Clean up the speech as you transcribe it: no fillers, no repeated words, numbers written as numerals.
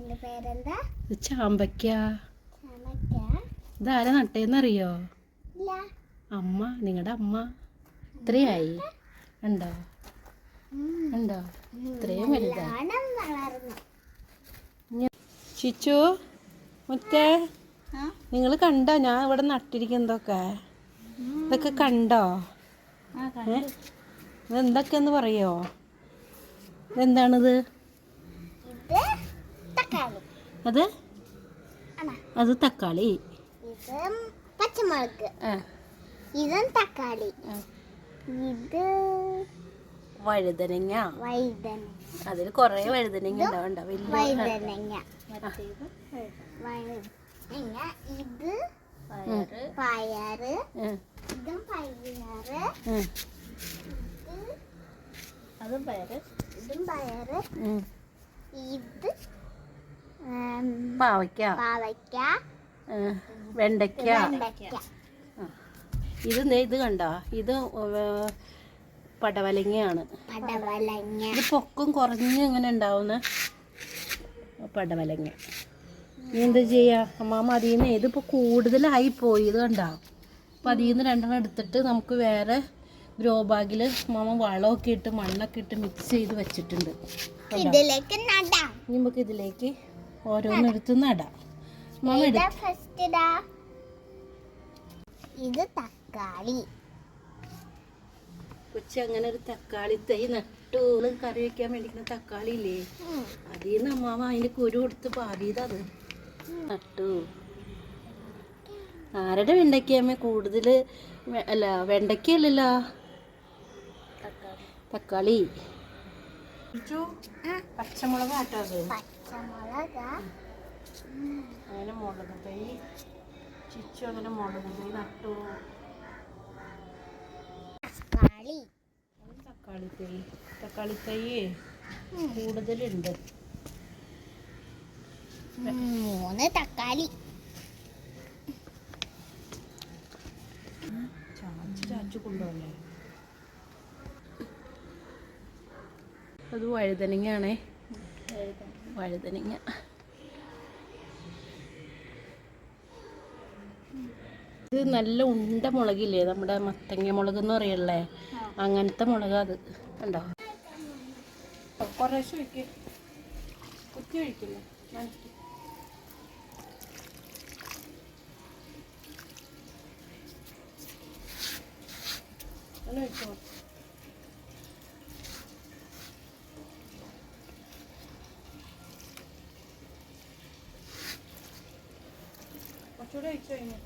ഇത് ചാമ്പയ്ക്ക. ഇതാരാ നട്ടേന്നറിയോ? അമ്മ, നിങ്ങളുടെ അമ്മ. ഇത്രയായി ഉണ്ടോ? ഉണ്ടോ? ഇത്രയും വലുതാ. ചിച്ചു മുത്തേ, നിങ്ങൾ കണ്ടോ ഞാൻ ഇവിടെ നട്ടിരിക്കുന്നതൊക്കെ? ഇതൊക്കെ കണ്ടോ? ഇതെന്തൊക്കെയെന്ന് പറയോ? ഇതെന്താണിത്? അത് അത് തക്കാളി, പച്ചമുളക്, ഇതും തക്കാളി, ഇത് വഴുതനങ്ങ. അതിൽ കുറേ വഴുതനങ്ങ ഉണ്ടാവണ്ട. വഴുതനങ്ങ, ഇത് പയറ്, ഇതും പയറ്, അതും പയറ്, ഇതും പയറ്, ഇത് പാവയ്ക്ക, വെണ്ടയ്ക്ക. ഇത് കണ്ടോ? ഇത് പടവലങ്ങയാണ്. ഇത് പൊക്കം കുറഞ്ഞ് ഇങ്ങനെ ഉണ്ടാവുന്ന പടവലങ്ങ. ഇനി എന്താ ചെയ്യാ അമ്മാമ്മ? അതിൽ നിന്ന് ഇതിപ്പോൾ കൂടുതലായി പോയി. ഇത് കണ്ടോ? അപ്പം അതിൽ നിന്ന് 2 എടുത്തിട്ട് നമുക്ക് വേറെ ഗ്രോ ബാഗിൽ അമ്മാമ്മ വളമൊക്കെ ഇട്ട് മണ്ണൊക്കെ ഇട്ട് മിക്സ് ചെയ്ത് വെച്ചിട്ടുണ്ട്. ഇനി നമുക്ക് ഇതിലേക്ക് ഓരോന്നെടുത്ത് നടാം. ഇത് തക്കാളി. കൊച്ചി അങ്ങനെ ഒരു തക്കാളി തൈ നട്ടു. കറി വെക്കാൻ വേണ്ടിക്കുന്ന തക്കാളി ഇല്ലേ, അതിൽ നിന്ന് അമ്മാവ അതിൻ്റെ കുരു കൊടുത്ത് പാവിയതത് നട്ടു. ആരുടെ വെണ്ടയ്ക്കമ്മ കൂടുതൽ? അല്ല, വെണ്ടയ്ക്കല്ലല്ലോ, തക്കാളി. പച്ചമുളക് ആട്ടോ അത്. അങ്ങനെ മുളക് തൈ ചിച്ചു അങ്ങനെ മുളക് തൈ നട്ടു. തക്കാളി തൈ കൂടുതലുണ്ട്. 3 തക്കാളി. ചാച്ചു കൊണ്ടുപോകല്ലേ? അത് വഴുതനങ്ങയാണേ. വഴുതനങ്ങ ഇത് നല്ല ഉണ്ട മുളകില്ലേ, നമ്മുടെ മത്തങ്ങ മുളക് എന്ന് പറയല്ലേ, അങ്ങനത്തെ മുളക്. അത് ഉണ്ടോ? കുറേശ്ശെ ഒഴിക്ക്, കുത്തി ഒഴിക്കില്ല. അങ്ങനെ ഒഴിച്ചോ. കുറച്ചുകൂടെ ഒഴിച്ചു കഴിഞ്ഞു.